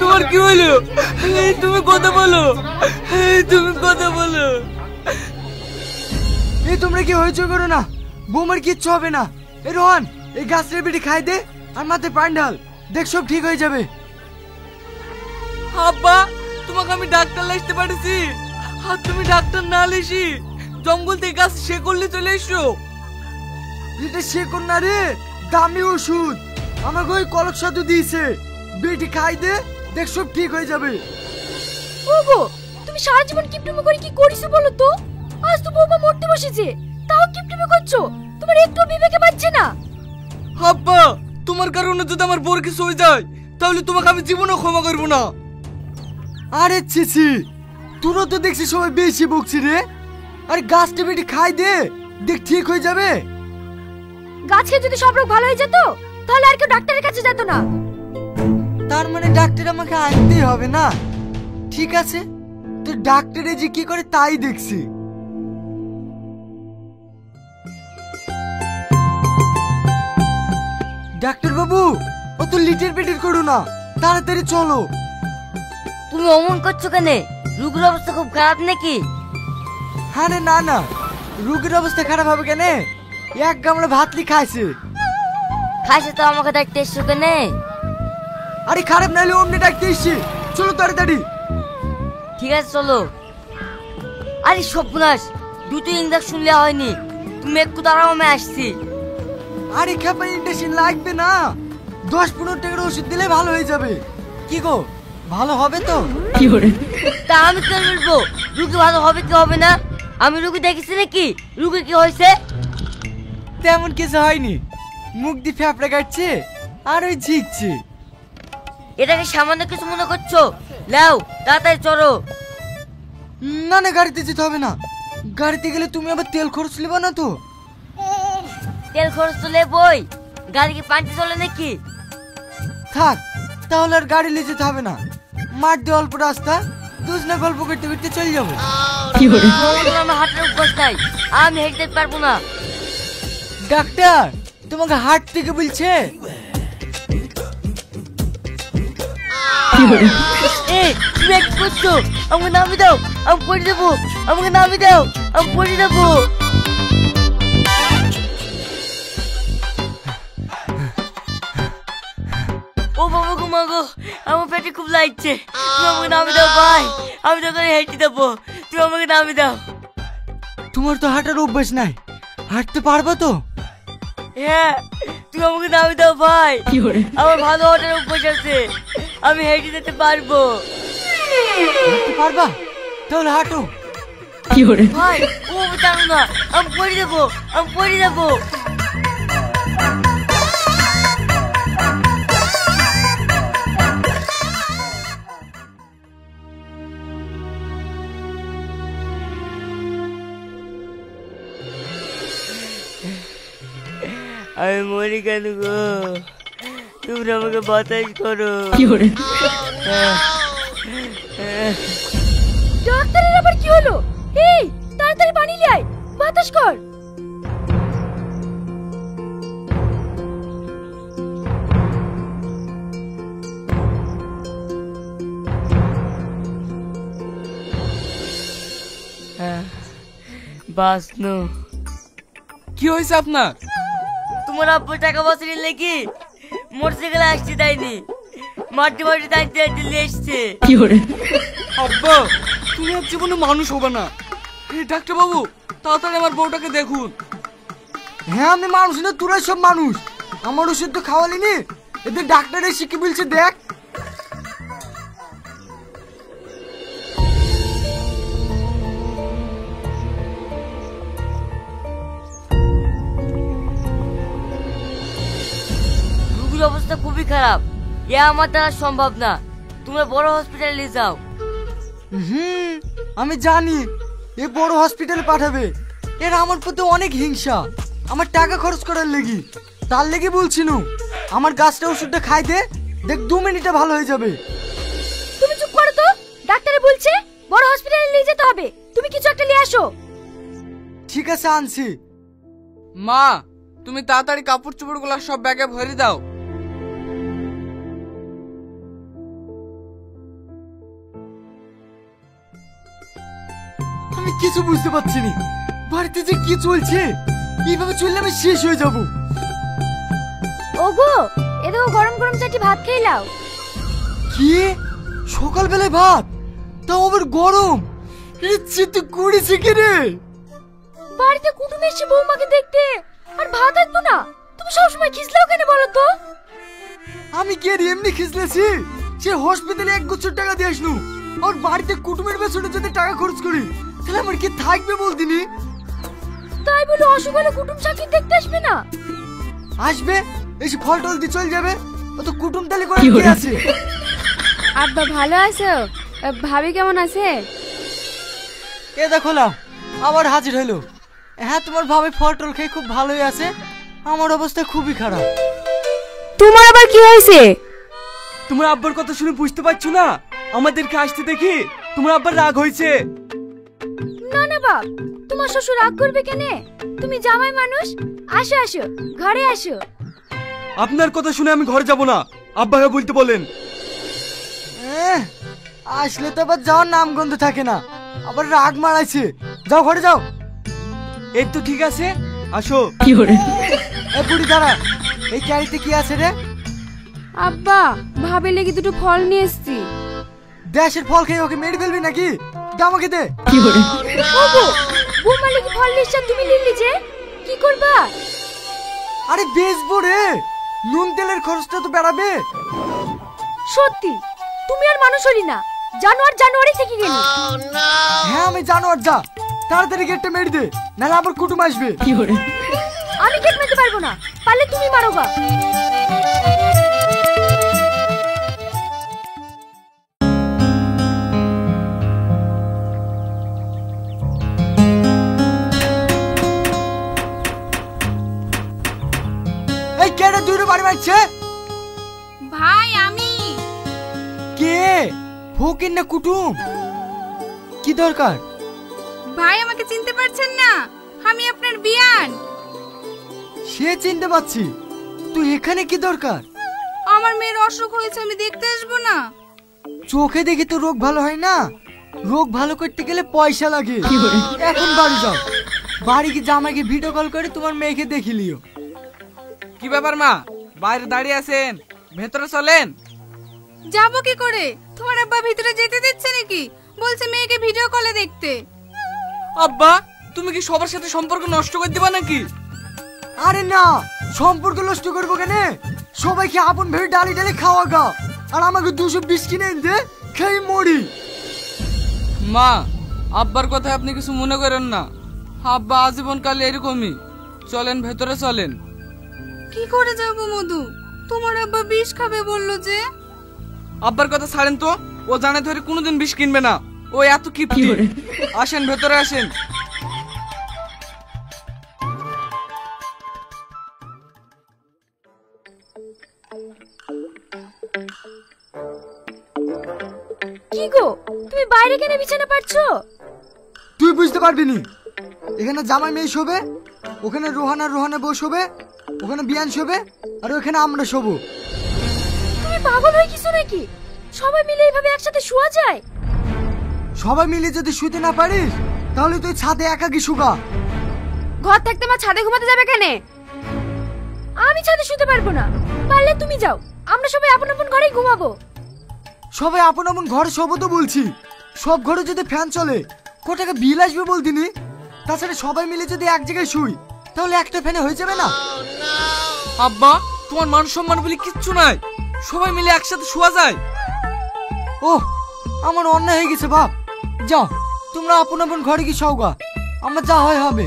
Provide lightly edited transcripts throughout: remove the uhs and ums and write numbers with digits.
তোমার কি হলো? তুমি কথা বলো, তুমি কথা বলো। এই তোমরা কি হয়েছে করো না, বৌমার কিচ্ছু হবে না। এই রোহন, এই গাছের বেটি খাই দে আর মাথায় পানি ঢাল, দেখ সব ঠিক হয়ে যাবে। আব্বা, তোমাকে আমি ডাক্তার লাইতে পারছি, আর তুমি ডাক্তার না লেসি জঙ্গল থেকে গাছ সে করলে চলে এসো। এটা সে কর না রে, দামি ওষুধ আমাকে ওই কলক সাধু দিয়েছে। বেটি খাই দে, দেখ সব ঠিক হয়ে যাবে। ওগো, তুমি সারা জীবন কিপটেমি করে কি করিছো বলো তো? আজ তো বৌমা মরতে বসেছে, তাও কিপটেমি করছো। তোমার একটু বিবেকে বাজছে না? আব্বা, তোমার কারণে যদি আমার বোর কিছু হয়ে যায় তাহলে তোমাকে আমি জীবনও ক্ষমা করবো না। আরে ছিছি, তোরা তো দেখছি সবাই বেশি বকছি রে। আরে গাছটা বেটি খাই দে, দেখ ঠিক হয়ে যাবে। গাছ খেয়ে যদি সব রোগ ভালো হয়ে যেত তাহলে আর কেউ ডাক্তারের কাছে যেত না। তার মানে ডাক্তার আমাকে আনতেই হবে না? ঠিক আছে, তো ডাক্তারে যে কি করে তাই দেখছি। ডাক্তার বাবু, ও তো লিটার পেটের করো না, তাড়াতাড়ি চলো। তুমি অমন করছো কেন? রোগীর অবস্থা খুব খারাপ নাকি? আরে না না, রোগীর অবস্থা খারাপ হবে কেন? এক গামলা ভাতলি খাইছে। খাইছে তো আমাকে দেখতে এসছো কেন? আরে খারাপ নাইলে অমনি ডাকতে এসছি, চলো তাড়াতাড়ি। ঠিক আছে চলো। আরে সর্বনাশ, দুটো ইঞ্জেকশন নেওয়া হয়নি। তুমি একটু দাঁড়াও, আমি আসছি। আরে খেপা ইন্ডেকশন লাগবে না, 10-15 টাকার ওষুধ দিলে ভালো হয়ে যাবে। কি গো, ভালো হবে তো? তা আমি কেন বলবো রুগী ভালো হবে কি হবে না? আমি রুগী দেখেছি নাকি? রুগী কি হয়েছে? তেমন কিছু হয়নি, মুখ দিয়ে ফেপড়া কাটছে আর ওই ঝিকছে। এটাকে সামান্য কিছু মনে করছো? লাও তাড়াতাড়ি চলো। না না, গাড়িতে যেতে হবে না। গাড়িতে গেলে তুমি আবার তেল খরচ নেবা না তো? তেল খরচ তো নেবই, গাড়ি কি পান্টি চলে নাকি? থাক, তাহলে আর গাড়ি নিয়ে যেতে হবে না। মাঠ দিয়ে অল্প রাস্তা, দুজনে গল্প করতে করতে চলে যাবো। আমার হাতের অভ্যাস নাই, আমি হেঁটে যেতে পারবো না। ডাক্তার তোমাকে হাট থেকে বলছে। এই তুমি এক করছো, আমাকে নামিয়ে দাও, আমি পড়ে দেবো। আমাকে নামিয়ে দাও, আমি পড়ে দেবো। ও বাবা গো, মা গো, আমার পেটে খুব লাগছে। তুমি আমাকে নামিয়ে দাও ভাই, আমি তোকে হেঁটে দেবো। তুমি আমাকে নামিয়ে দাও। তোমার তো হাঁটার অভ্যাস নাই, হাঁটতে পারবা তো? হ্যাঁ, তুমি আমাকে নামিয়ে দাও ভাই, আমার ভালো হাঁটার অভ্যাস আছে, আমি হেঁটে যেতে পারবো। হাঁটতে পারবা? তাহলে হাঁটো। ভাই ও জানো না, আমি পড়ে দেবো, আমি পড়ে দেবো। আমি মরি কেন গো? তুমি আমাকে বাতাস করো। ডাক্তারের আবার কি হলো? এই তাড়াতাড়ি পানি নিয়ে আয়, বাতাস কর। বাসনু, কি হয়েছে আপনার? তোমার আব্বু টাকা পয়সা লেগে মোটরসাইকেলে আসতে দেয়নি, মাটি মাটি দাঁড়িয়ে দাঁড়িয়ে নিয়ে এসছে। আব্বা, তুমি আর জীবনে মানুষ হবে না। ডাক্তার বাবু, তাড়াতাড়ি আমার বউটাকে দেখুন। হ্যাঁ আমি মানুষ না, তোরা সব মানুষ। আমার ওষুধ তো খাওয়ালি নি, এদের ডাক্তার এসে কি বলছে দেখ। রোগীর অবস্থা খুবই খারাপ, এ আমার দ্বারা সম্ভব না। তোমরা বড় হসপিটালে নিয়ে যাও। আমি জানি এ বড় হসপিটালে পাঠাবে। এর আমার প্রতি অনেক হিংসা, আমার টাকা খরচ করার লেগি। তার লেগে বলছি নু, আমার গাছটা ওষুধটা খাই দে, দেখ 2 মিনিটে ভালো হয়ে যাবে। তুমি চুপ করো তো, ডাক্তারে বলছে বড় হসপিটালে নিয়ে যেতে হবে, তুমি কিছু একটা নিয়ে আসো। ঠিক আছে আনছি। মা, তুমি তাড়াতাড়ি কাপড় চোপড়গুলো সব ব্যাগে ভরে দাও। কিছু বুঝতে পারছি না, বাড়িতে যে কি চলছে। এইভাবে চললে আমি শেষ হয়ে যাব। ওগো, এ দেখো গরম গরম চাটি ভাত খেয়ে নাও। কি সকালবেলায় ভাত, তাও আবার গরম? ইচ্ছে তো করেছে কি রে? বাড়িতে কুটুম এসে বৌমাকে দেখতে, আর ভাত আসবো না? তুমি সবসময় খিসলাও কেন বলো তো? আমি কি আর এমনি খিসলেছি? সে হসপিটালে 1 গুচ্ছ টাকা দিয়ে আসনু, আর বাড়িতে কুটুমের পেছনে যদি টাকা খরচ করি তাহলে আমার কি থাকবে বলতিনি? তাই বলে অসুখ হলে কুটুম সাক্ষী দেখতে আসবে না? আসবে, এসে ফল টল দিয়ে চলে যাবে। ও তো কুটুম তালি করে কি আছে? আব্বা ভালো আছো? ভাবি কেমন আছে? এ দেখলাম আবার হাজির হইলো। হ্যাঁ, তোমার ভাবে ফল টল খেয়ে খুব ভালোই আছে, আমার অবস্থা খুবই খারাপ। তোমার আবার কি হয়েছে? তোমার আব্বার কথা শুনে বুঝতে পারছো না? আমাদেরকে আসতে দেখি তোমার আব্বার রাগ হয়েছে। না না বাপ, তোমার শ্বশুর রাগ করবে কেন? তুমি জামাই মানুষ, আসো আসো, ঘরে আসো। আপনার কথা শুনে আমি ঘরে যাব না, আব্বাকে বলতে বলেন। আসলে তো আবার যাওয়ার নাম গন্ধ থাকে না, আবার রাগ মারাইছে। যাও ঘরে যাও। এই তো ঠিক আছে, আসো। এ বুড়ি দাঁড়া, এই ক্যারিতে কি আছে রে? আব্বা, ভাবে লেগে দুটো ফল নিয়ে এসেছি। দেশের ফল খেয়ে ওকে মেরে ফেলবি নাকি? দে আমাকে দে। ওগো, বৌমা লেগে ফল নিয়ে তুমি নিলি যে, কি করবা? আরে বেচবো রে, নুন তেলের খরচটা তো বেড়াবে। সত্যি তুমি আর মানুষ হলি না, জানোয়ার জানুয়ারি থেকে গেলি। হ্যাঁ আমি জানোয়ার, যা তাড়াতাড়ি গেটটা মেরে দে, নাহলে আবার কুটুম আসবে। আমি গেট মেরতে পারবো না, পারলে তুমি মারো গা। এই কেডা দূরে বাড়ি মারছে? ভাই আমি। কে? ফকির না কুটুম? কি দরকার? ভাই আমাকে চিনতে পারছেন না? আমি আপনার বিয়ান। সে চিনতে পারছি, তুই এখানে কি দরকার? আমার মেয়ের অসুখ হয়েছে, আমি দেখতে আসবো না? চোখে দেখি তো রোগ ভালো হয় না, রোগ ভালো করতে গেলে পয়সা লাগে। এখন বাড়ি যাও, বাড়ি গিয়ে জামাইকে ভিডিও কল করে তোমার মেয়েকে দেখিলিও। কি ব্যাপার মা, বাইরে দাঁড়িয়ে আছেন, ভেতরে চলেন। যাবো কি করে? তোমার আব্বা ভিতরে যেতে দিচ্ছে নাকি? বলছে মেয়েকে ভিডিও কলে দেখতে। আব্বা, তুমি কি সবার সাথে সম্পর্ক নষ্ট করে দিবা নাকি? আরে না, সম্পর্ক নষ্ট করবো কেন? সবাইকে আপন ভেবে ডালি ডালি খাওয়া গা, আর আমাকে 220 কিনে এনে দে, খেয়ে মরি। মা, আব্বার কথায় আপনি কিছু মনে করেন না, আব্বা আজীবন কাল এরকমই। চলেন ভেতরে চলেন। কি করে যাব মধু? তোমার আব্বা বিষ খাবে বললো যে। আব্বার কথা ছাড়েন তো, ও জানে ধরে কোনোদিন বিষ কিনবে না, ও এত কিপটি। আসেন ভেতরে আসেন। কি গো, তুমি বাইরে কেন বিছানা পারছো? তুই বুঝতে পারবি নি, এখানে জামাই মেয়ে শোবে, ওখানে রোহানা বউ শোবে, ওখানে বিয়ান শোবে, আর ওখানে আমরা শোবো। তুমি পাগল হয়ে গেছো নাকি? সবাই মিলে এইভাবে একসাথে শোয়া যায়? সবাই মিলে যদি শুতে না পারিস তাহলে তুই ছাদে একাকি শুকা। ঘর থাকতে মা ছাদে ঘুমাতে যাবে কেন? আমি ছাদে শুতে পারবো না, পারলে তুমি যাও, আমরা সবাই আপন আপন ঘরেই ঘুমাবো। সবাই আপন আপন ঘরে শোবো তো বলছি, সব ঘরে যদি ফ্যান চলে কত টাকা বিল আসবে বলতিনি? তাছাড়া সবাই মিলে যদি এক জায়গায় শুই তাহলে একটা ফ্যানে হয়ে যাবে না? আব্বা, তোমার মান সম্মান বলে কিচ্ছু নাই, সবাই মিলে একসাথে শোয়া যায়। ওহ, আমার অন্যায় হয়ে গেছে বাপ। যাও তোমরা আপন আপন ঘরে কি শোগা, আমার যা হয় হবে।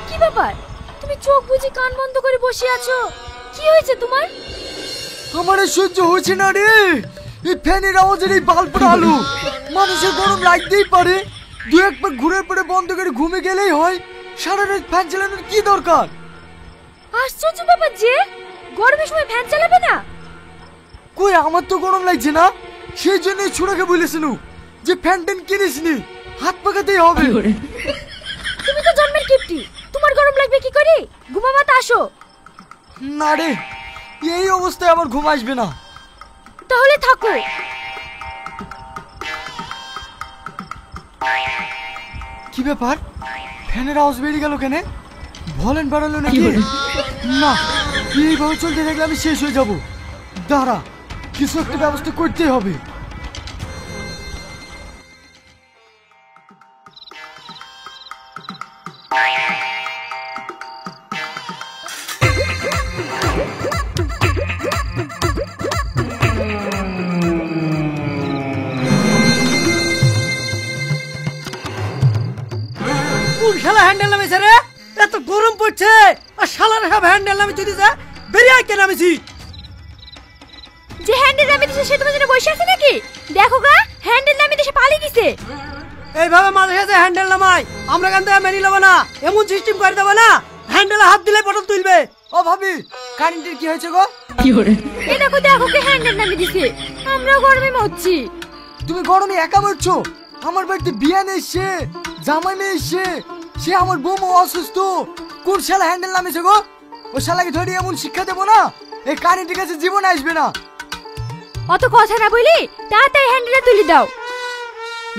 কি ব্যাপার, তুমি চোখ বুজে কান বন্ধ করে বসে আছো? কি হয়েছে তোমার? আমার আর সহ্য হচ্ছে না রে, এই ফ্যানের আওয়াজের এই বাল্বটা আলো, মানুষের গরম লাগতেই পারে, দু একবার ঘুরে পরে বন্ধ করে ঘুমে গেলেই হয়, সারা রাত ফ্যান চালানোর কি দরকার? আশ্চর্য ব্যাপার যে, গরমের সময় ফ্যান চালাবে না? কই আমার তো গরম লাগছে না, সেই জন্যই ছোড়াকে বলেছিল যে ফ্যান ট্যান কিনিস নি, হাত পাকাতেই হবে। তুমি তো জন্মের কিপটি, তোমার গরম লাগবে কি করে? ঘুমাবা তো আসো। না রে, এই অবস্থায় আমার ঘুম আসবে না। তাহলে থাকো। কি ব্যাপার, ফ্যানের আওয়াজ বেরিয়ে গেল কেন? ভলেন বাড়ালো নাকি? না, এইভাবে চলতে থাকলে আমি শেষ হয়ে যাব। দাঁড়া, কিছু একটা ব্যবস্থা করতেই হবে। শালা হ্যান্ডেল নামেছে রে, এত গরম পড়ছে আর শালার সব হ্যান্ডেল নামে তুই দিছে, বেরিয়ে আয় কেন নামেছি? যে হ্যান্ডেল নামে দিছে সে তোমার জন্য বসে আছে নাকি? দেখো গা, হ্যান্ডেল নামে দিছে পালিয়ে গেছে। এইভাবে মাঝে সাথে হ্যান্ডেল নামাই আমরা কেন মেনে নেবো না, এমন সিস্টেম করে দেবো না হ্যান্ডেলে হাত দিলে পটল তুলবে। ও ভাবি, কারেন্টের কি হয়েছে গো? এ দেখো দেখো কে হ্যান্ডেল নামে দিছে, আমরাও গরমে মরছি। তুমি গরমে একা মরছো? আমার বাড়িতে বিয়ে এসছে, জামাই মেয়ে এসছে, সে আমার বৌমা অসুস্থ। কোন শালা হ্যান্ডেল নামেছে গো? ও শালাকে ধরে এমন শিক্ষা দেবো না, এই কারেন্টের কাছে জীবন আসবে না। অত কথা না বলি তাড়াতাড়ি হ্যান্ডেলটা তুলে দাও।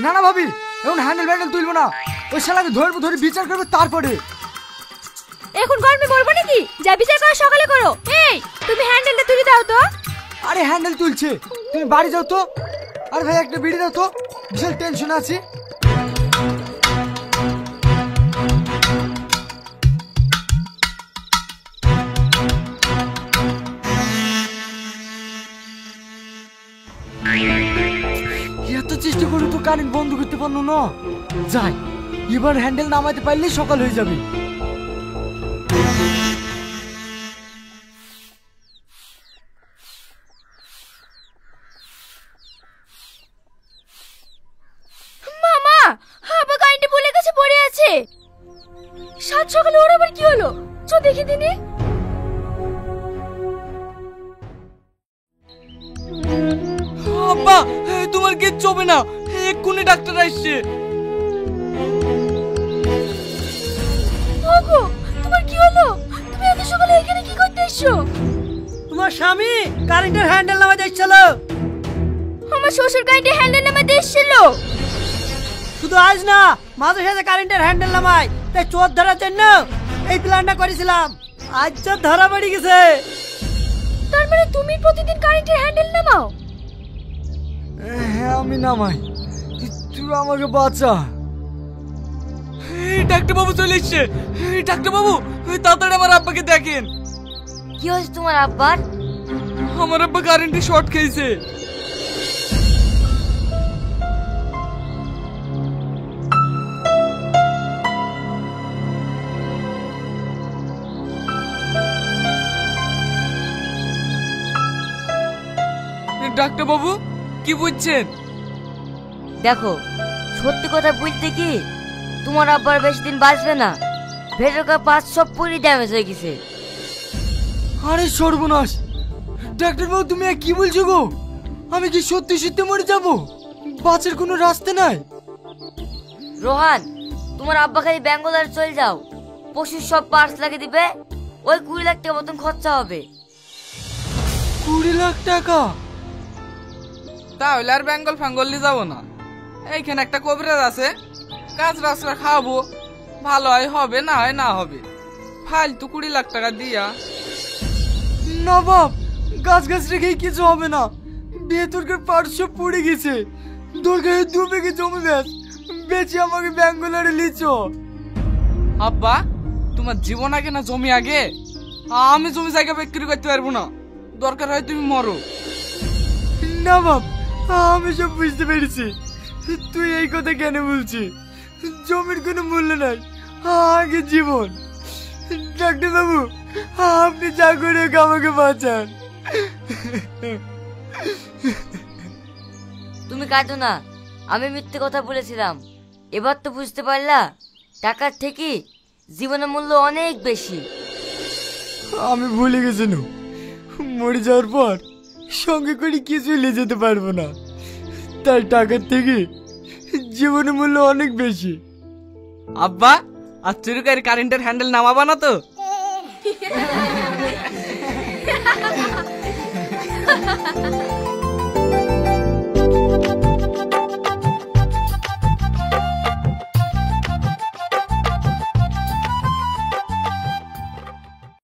না না ভাবি, এখন হ্যান্ডেল ব্যান্ডেল তুলবো না, ওই শালাকে ধরবো, ধরে বিচার করবো তারপরে। এখন গরমে মরবো নাকি? যা বিচার করো সকালে করো। এই তুমি হ্যান্ডেলটা তুলে দাও তো। আরে হ্যান্ডেল তুলছে, তুমি বাড়ি যাও তো। আর ভাই একটা বিড়ি দাও তো, বিশাল টেনশন আছে। এত চেষ্টা করে তো কারেন্ট বন্ধ করতে পারলো না। যাই, এবার হ্যান্ডেল নামাইতে পারলে সকাল হয়ে যাবে। মামা, আবার কারেন্টে বলে গেছে পড়ে আছে। সাত সকালে ওর আবার কি হলো? চো দেখে দিনি। আব্বা, তোমার কিচ্ছু হবে না, এক্ষুনি ডাক্তার আসছে। ওগো, তোমার কি হলো? তুমি এত সকালে এখানে কি করতে এসছো? তোমার স্বামী কারেন্টের হ্যান্ডেল নামা দেখছিল। আমার শ্বশুর কারেন্টে হ্যান্ডেল নামাতে এসেছিল। শুধু আজ না, মাঝে সাথে কারেন্টের হ্যান্ডেল নামাই, তাই চোর ধরার জন্য এই প্ল্যানটা করেছিলাম। আজ চোর ধরা পড়ে গেছে। তার মানে তুমি প্রতিদিন কারেন্টের হ্যান্ডেল নামাও? হ্যাঁ আমি নামাই, তুই আমাকে বাঁচা। ডাক্তার বাবু চলে এসছে। ডাক্তার বাবু, তাড়াতাড়ি আমার আব্বাকে দেখেন। কি হয়েছে তোমার আব্বার? আমার আব্বা কারেন্টে শর্ট খেয়েছে। ডাক্তার বাবু কি বুঝছেন? দেখো, সত্যি কথা বলতে কি, তোমার আব্বার বেশি দিন বাঁচবে না। ভেতরকার পাঁচ সব পুরি ড্যামেজ হয়ে গেছে। আরে সর্বনাশ, ডাক্তার বাবু তুমি কি বলছো গো? আমি কি সত্যি সত্যি মরে যাব? বাঁচার কোনো রাস্তা নাই? রোহান, তোমার আব্বা খালি ব্যাঙ্গালোর চলে যাও, পশুর সব পার্টস লাগিয়ে দিবে, ওই 20 লাখ টাকা মতন খরচা হবে। 20 লাখ টাকা? তাহলে আর বেঙ্গল ফ্যাঙ্গল যাবো না, এইখানে একটা কবিরাজ আছে, কাজ রাস্তা খাওয়াবো, ভালো হয় হবে, না হয় না হবে। ফালতু 20 লাখ টাকা দিয়া। না বাপ, গাছ গাছ রেখেই কিছু হবে না। ভেতরকার পার্ট সব পড়ে গেছে। দরকার 2 বিঘে জমি বেচে আমাকে ব্যাঙ্গালোরে লিচো। আব্বা, তোমার জীবন আগে না জমি আগে? আমি জমি জায়গা বিক্রি করতে পারবো না, দরকার হয় তুমি মরো। না বাপ, আমি সব বুঝতে পেরেছি। তুই এই কথা কেন বলছিস? জমির কোনো মূল্য নাই, আগে জীবন। ডাক্তার বাবু, আপনি যা করে আমাকে বাঁচান। তুমি কাঁদো না, আমি মিথ্যে কথা বলেছিলাম। এবার তো বুঝতে পারলা, টাকার থেকে জীবনের মূল্য অনেক বেশি। আমি ভুলে গেছি নু, মরে যাওয়ার পর সঙ্গে করে কিছুই নিয়ে যেতে পারবো না, তার টাকার থেকে জীবনের মূল্য অনেক বেশি। আব্বা আর চুরি করে কারেন্টের হ্যান্ডেল নামাবা না তো?